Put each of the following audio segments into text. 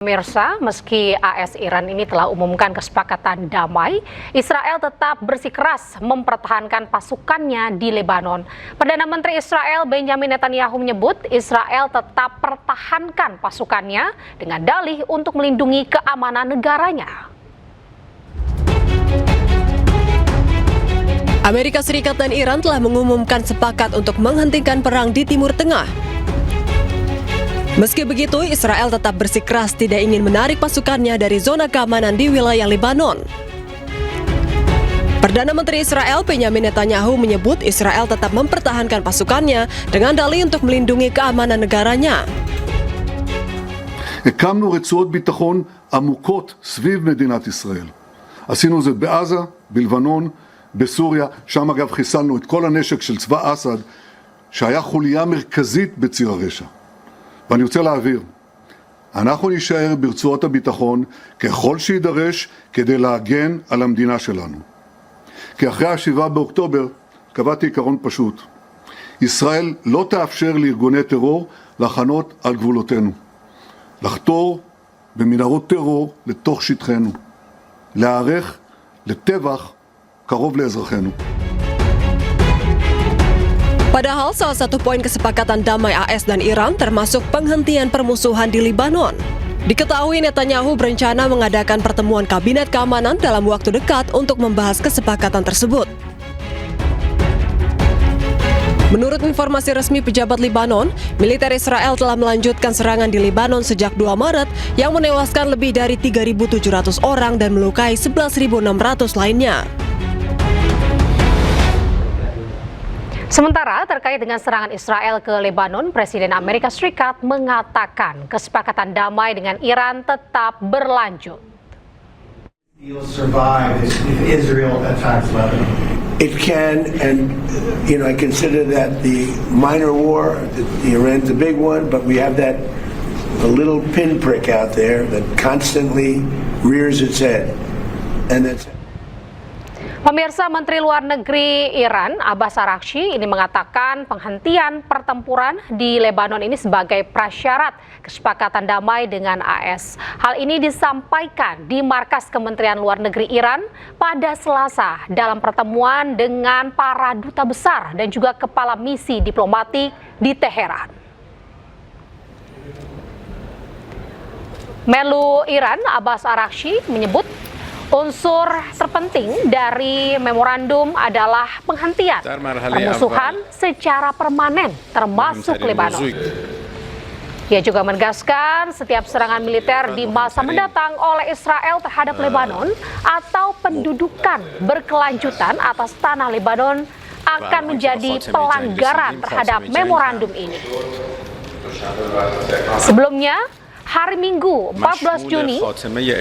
Pemirsa, meski AS Iran ini telah umumkan kesepakatan damai, Israel tetap bersikeras mempertahankan pasukannya di Lebanon. Perdana Menteri Israel Benjamin Netanyahu menyebut Israel tetap pertahankan pasukannya dengan dalih untuk melindungi keamanan negaranya. Amerika Serikat dan Iran telah mengumumkan sepakat untuk menghentikan perang di Timur Tengah. Meski begitu, Israel tetap bersikeras tidak ingin menarik pasukannya dari zona keamanan di wilayah Lebanon. Perdana Menteri Israel Benjamin Netanyahu menyebut Israel tetap mempertahankan pasukannya dengan dalih untuk melindungi keamanan negaranya. הקמנו רצועות ביטחון עמוקות סביב מדינת ישראל. עשינו זאת בעזה, בלבנון, בסוריה, שם אגב חיסלנו את כל הנשק של צבא אסד, שהיה חוליה מרכזית בציר הרשע. ואני רוצה להעביר, אנחנו נשאר ברצועות הביטחון ככל שידרש כדי להגן על המדינה שלנו. כי אחרי ה-7 באוקטובר קבעתי עיקרון פשוט. ישראל לא תאפשר לארגוני טרור לחנות על גבולותינו. לחתור במנהרות טרור לתוך שטחנו. להיערך לטבח קרוב לאזרחינו. Padahal salah satu poin kesepakatan damai AS dan Iran termasuk penghentian permusuhan di Lebanon. Diketahui Netanyahu berencana mengadakan pertemuan kabinet keamanan dalam waktu dekat untuk membahas kesepakatan tersebut. Menurut informasi resmi pejabat Lebanon, militer Israel telah melanjutkan serangan di Lebanon sejak 2 Maret yang menewaskan lebih dari 3.700 orang dan melukai 11.600 lainnya. Sementara terkait dengan serangan Israel ke Lebanon, Presiden Amerika Serikat mengatakan kesepakatan damai dengan Iran tetap berlanjut. It can, and I consider that the minor war, Iran's a big one, but we have that a little pinprick out there that constantly rears its head, and that's. Pemirsa, Menteri Luar Negeri Iran Abbas Araghchi ini mengatakan penghentian pertempuran di Lebanon ini sebagai prasyarat kesepakatan damai dengan AS. Hal ini disampaikan di markas Kementerian Luar Negeri Iran pada Selasa dalam pertemuan dengan para duta besar dan juga kepala misi diplomatik di Teheran. Menlu Iran Abbas Araghchi menyebut unsur terpenting dari memorandum adalah penghentian permusuhan secara permanen termasuk Lebanon. Ia juga menegaskan setiap serangan militer di masa mendatang oleh Israel terhadap Lebanon atau pendudukan berkelanjutan atas tanah Lebanon akan menjadi pelanggaran terhadap memorandum ini. Sebelumnya, hari Minggu 14 Juni,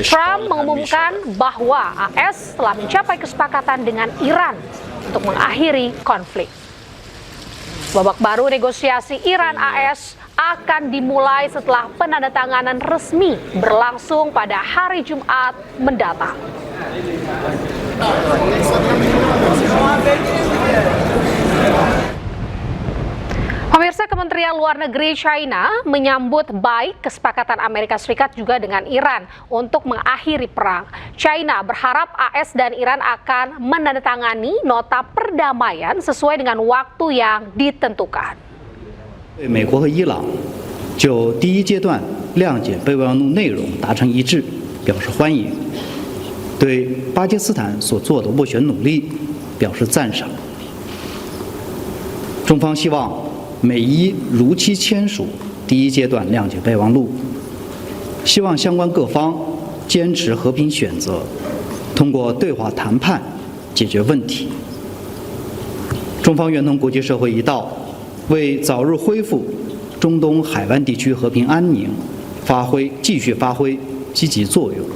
Trump mengumumkan bahwa AS telah mencapai kesepakatan dengan Iran untuk mengakhiri konflik. Babak baru negosiasi Iran-AS akan dimulai setelah penandatanganan resmi berlangsung pada hari Jumat mendatang. Pemirsa, Kementerian Luar Negeri China menyambut baik kesepakatan Amerika Serikat juga dengan Iran untuk mengakhiri perang. China berharap AS dan Iran akan menandatangani nota perdamaian sesuai dengan waktu yang ditentukan. 美国和伊朗就第一阶段谅解备忘录内容达成一致，表示欢迎，对巴基斯坦所做的斡旋努力表示赞赏。中方希望美伊如期签署第一阶段谅解备忘录，希望相关各方坚持和平选择，通过对话谈判解决问题。中方愿同国际社会一道，为早日恢复中东海湾地区和平安宁继续发挥积极作用。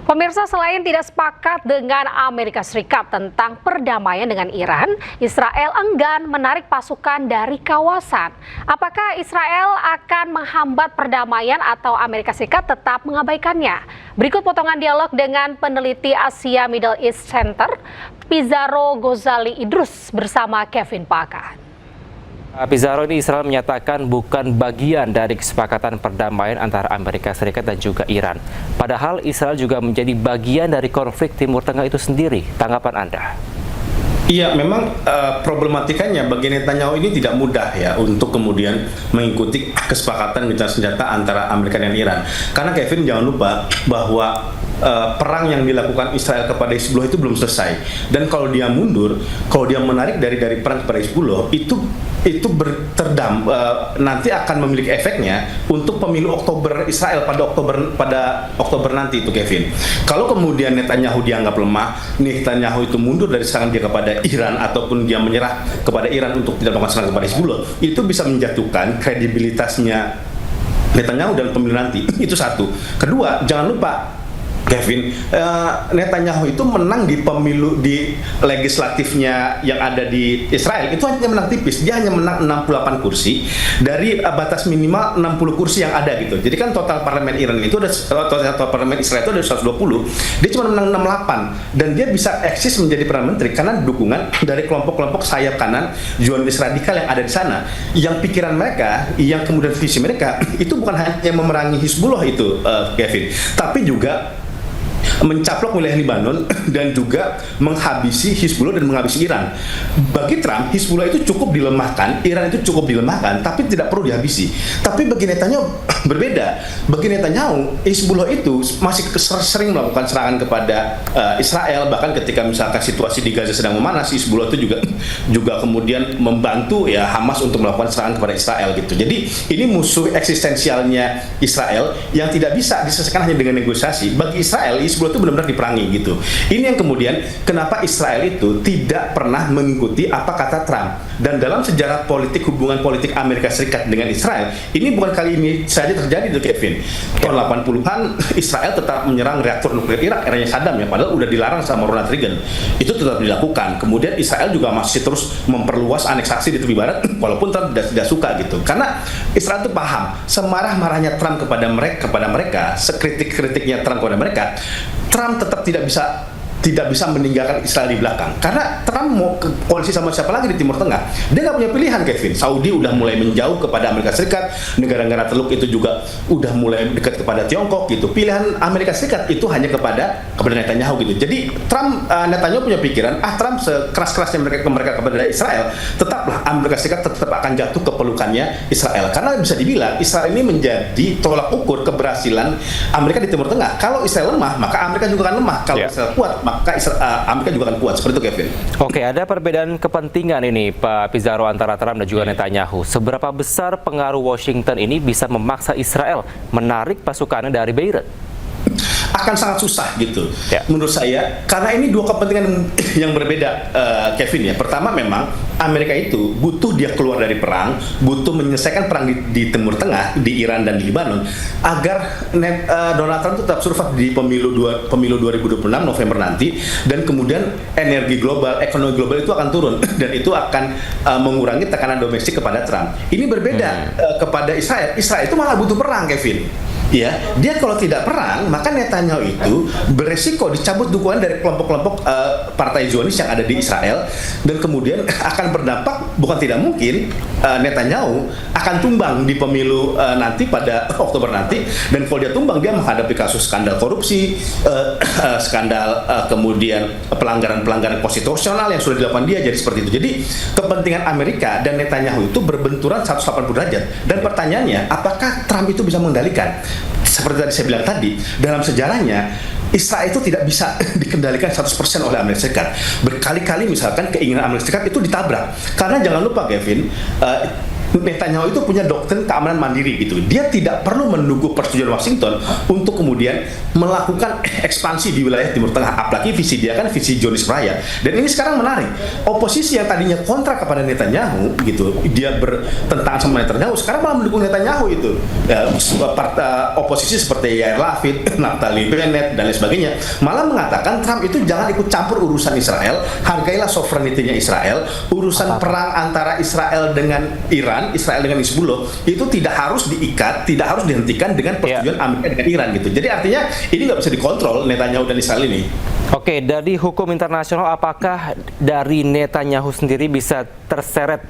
Pemirsa, selain tidak sepakat dengan Amerika Serikat tentang perdamaian dengan Iran, Israel enggan menarik pasukan dari kawasan. Apakah Israel akan menghambat perdamaian atau Amerika Serikat tetap mengabaikannya? Berikut potongan dialog dengan peneliti Asia Middle East Center, Pizarro Ghazali Idrus bersama Kevin Pakar. Pizarro, ini Israel menyatakan bukan bagian dari kesepakatan perdamaian antara Amerika Serikat dan juga Iran. Padahal Israel juga menjadi bagian dari konflik Timur Tengah itu sendiri. Tanggapan Anda? Iya, memang problematikanya bagi Netanyahu ini tidak mudah ya untuk kemudian mengikuti kesepakatan gencatan senjata antara Amerika dan Iran. Karena Kevin, jangan lupa bahwa perang yang dilakukan Israel kepada Hizbullah itu belum selesai. Dan kalau dia mundur, kalau dia menarik dari perang kepada Hizbullah, itu nanti akan memiliki efeknya untuk pemilu Oktober Israel pada Oktober nanti itu, Kevin. Kalau kemudian Netanyahu dianggap lemah, Netanyahu itu mundur dari serangan dia kepada Iran ataupun dia menyerah kepada Iran untuk tidak melakukan serangan kepada Hizbullah, itu bisa menjatuhkan kredibilitasnya Netanyahu dalam pemilu nanti. Itu satu. Kedua, jangan lupa Kevin, Netanyahu itu menang di pemilu di legislatifnya yang ada di Israel itu hanya menang tipis. Dia hanya menang 68 kursi dari batas minimal 60 kursi yang ada gitu. Jadi kan total parlemen Iran itu ada total parlemen Israel itu ada 120. Dia cuma menang 68 dan dia bisa eksis menjadi perdana menteri karena dukungan dari kelompok-kelompok sayap kanan Zionis radikal yang ada di sana. Yang pikiran mereka, yang kemudian visi mereka itu bukan hanya memerangi Hizbullah itu, Kevin, tapi juga mencaplok wilayah Lebanon dan juga menghabisi Hizbullah dan menghabisi Iran. Bagi Trump, Hizbullah itu cukup dilemahkan, Iran itu cukup dilemahkan, tapi tidak perlu dihabisi. Tapi bagi Netanyahu berbeda. Bagi Netanyahu, Hizbullah itu masih sering melakukan serangan kepada Israel, bahkan ketika misalkan situasi di Gaza sedang memanas, Hizbullah itu juga kemudian membantu ya Hamas untuk melakukan serangan kepada Israel gitu. Jadi ini musuh eksistensialnya Israel yang tidak bisa diselesaikan hanya dengan negosiasi. Bagi Israel, Hizbullah itu benar-benar diperangi gitu. Ini yang kemudian kenapa Israel itu tidak pernah mengikuti apa kata Trump. Dan dalam sejarah politik, hubungan politik Amerika Serikat dengan Israel, ini bukan kali ini saja terjadi tuh, Kevin. Tahun 80-an Israel tetap menyerang reaktor nuklir Irak eranya Saddam ya, padahal udah dilarang sama Ronald Reagan. Itu tetap dilakukan. Kemudian Israel juga masih terus memperluas aneksasi di tepi barat walaupun Trump tidak suka gitu. Karena Israel itu paham, semarah-marahnya Trump kepada mereka, sekritik-kritiknya Trump kepada mereka, Trump tetap tidak bisa meninggalkan Israel di belakang. Karena Trump mau koalisi sama siapa lagi di Timur Tengah? Dia nggak punya pilihan, Kevin. Saudi udah mulai menjauh kepada Amerika Serikat, negara-negara Teluk itu juga udah mulai dekat kepada Tiongkok gitu. Pilihan Amerika Serikat itu hanya kepada Netanyahu gitu. Jadi Netanyahu punya pikiran, Trump sekeras-kerasnya mereka kepada Israel, tetaplah Amerika Serikat tetap akan jatuh ke pelukannya Israel. Karena bisa dibilang Israel ini menjadi tolak ukur keberhasilan Amerika di Timur Tengah. Kalau Israel lemah, maka Amerika juga akan lemah. Kalau Israel kuat, maka Amerika juga akan kuat. Seperti itu, Kevin. Oke, ada perbedaan kepentingan ini, Pak Pizarro, antara Trump dan juga Netanyahu. Seberapa besar pengaruh Washington ini bisa memaksa Israel menarik pasukannya dari Beirut? Akan sangat susah gitu, menurut saya, karena ini dua kepentingan yang berbeda, Kevin ya. Pertama, memang Amerika itu butuh dia keluar dari perang, butuh menyelesaikan perang di Timur Tengah, di Iran dan di Lebanon, agar Donald Trump tetap survive di pemilu 2026 November nanti, dan kemudian energi global, ekonomi global itu akan turun dan itu akan mengurangi tekanan domestik kepada Trump. Ini berbeda kepada Israel. Israel itu malah butuh perang, Kevin. Ya, dia kalau tidak perang, maka Netanyahu itu beresiko dicabut dukungan dari kelompok-kelompok partai Zionis yang ada di Israel, dan kemudian akan berdampak, bukan tidak mungkin Netanyahu akan tumbang di pemilu nanti pada Oktober nanti, dan kalau dia tumbang, dia menghadapi kasus skandal korupsi, skandal kemudian pelanggaran konstitusional yang sudah dilakukan dia, jadi seperti itu. Jadi kepentingan Amerika dan Netanyahu itu berbenturan 180 derajat, dan pertanyaannya, apakah Trump itu bisa mengendalikan? Seperti tadi saya bilang tadi, dalam sejarahnya Israel itu tidak bisa dikendalikan 100% oleh Amerika Serikat. Berkali-kali misalkan keinginan Amerika Serikat itu ditabrak. Karena jangan lupa, Kevin, Netanyahu itu punya doktrin keamanan mandiri gitu. Dia tidak perlu menunggu persetujuan Washington untuk kemudian melakukan ekspansi di wilayah Timur Tengah. Apalagi visi dia kan visi Zionis Raya. Dan ini sekarang menarik. Oposisi yang tadinya kontra kepada Netanyahu gitu, dia bertentangan sama Netanyahu, sekarang malah mendukung Netanyahu itu. Oposisi seperti Yair Lapid, Naftali Bennett dan lain sebagainya malah mengatakan Trump itu jangan ikut campur urusan Israel, hargailah sovereignty-nya Israel, urusan perang antara Israel dengan Iran, Israel dengan Hizbullah itu tidak harus diikat, tidak harus dihentikan dengan persetujuan Amerika dengan Iran gitu. Jadi artinya ini nggak bisa dikontrol Netanyahu dan Israel ini. Oke, dari hukum internasional, apakah dari Netanyahu sendiri bisa terseret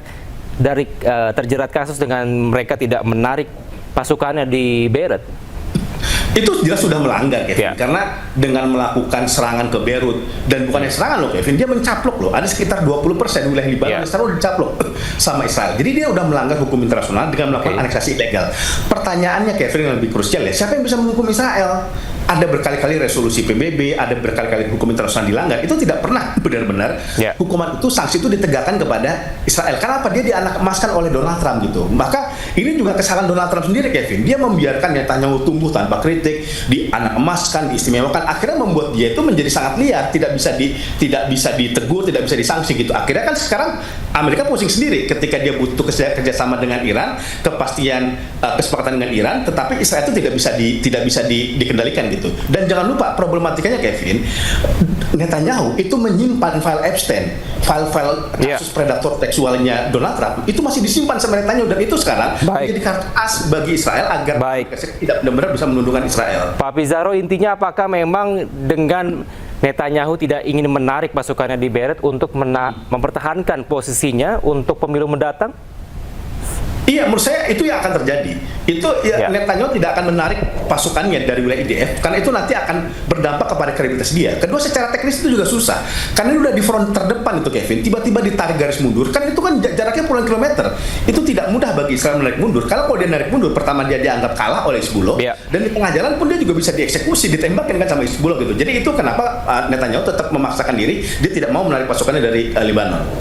dari terjerat kasus dengan mereka tidak menarik pasukannya di Beirut? Itu jelas sudah melanggar, Kevin, karena dengan melakukan serangan ke Beirut, dan bukannya serangan loh, Kevin, dia mencaplok loh, ada sekitar 20% wilayah Libanon sekarang udah dicaplok sama Israel. Jadi dia udah melanggar hukum internasional dengan melakukan aneksasi ilegal. Pertanyaannya, Kevin, yang lebih krusial ya, siapa yang bisa menghukum Israel? Ada berkali-kali resolusi PBB, ada berkali-kali hukum internasional dilanggar. Itu tidak pernah benar-benar hukuman itu, sanksi itu ditegakkan kepada Israel. Kenapa? Dia dianak emaskan oleh Donald Trump gitu. Maka ini juga kesalahan Donald Trump sendiri, Kevin. Dia membiarkan Netanyahu tumbuh tanpa kritik, dianak emaskan, diistimewakan. Akhirnya membuat dia itu menjadi sangat liar, tidak bisa ditegur, tidak bisa disanksi gitu. Akhirnya kan sekarang Amerika pusing sendiri ketika dia butuh kerjasama dengan Iran, kepastian kesepakatan dengan Iran, tetapi Israel itu tidak bisa dikendalikan gitu. Dan jangan lupa problematikanya, Kevin, Netanyahu itu menyimpan file Epstein, file-file kasus predator seksualnya Donald Trump, itu masih disimpan sama Netanyahu, dan itu sekarang menjadi kartu as bagi Israel agar tidak benar-benar bisa menundukkan Israel. Pak Pizarro, intinya apakah memang dengan Netanyahu tidak ingin menarik pasukannya di Beirut untuk mempertahankan posisinya untuk pemilu mendatang? Iya, menurut saya itu yang akan terjadi. Itu Netanyahu tidak akan menarik pasukannya dari wilayah IDF, karena itu nanti akan berdampak kepada kredibilitas dia. Kedua, secara teknis itu juga susah, karena ini udah di front terdepan itu, Kevin. Tiba-tiba ditarik garis mundur, kan itu kan jaraknya puluhan kilometer. Itu tidak mudah bagi Israel menarik mundur. Kalau dia narik mundur, pertama dia dianggap kalah oleh Hizbullah, dan di tengah jalan pun dia juga bisa dieksekusi, ditembakkan kan sama Hizbullah gitu. Jadi itu kenapa Netanyahu tetap memaksakan diri, dia tidak mau menarik pasukannya dari Lebanon.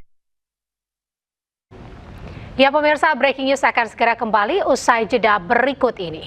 Ya pemirsa, breaking news akan segera kembali usai jeda berikut ini.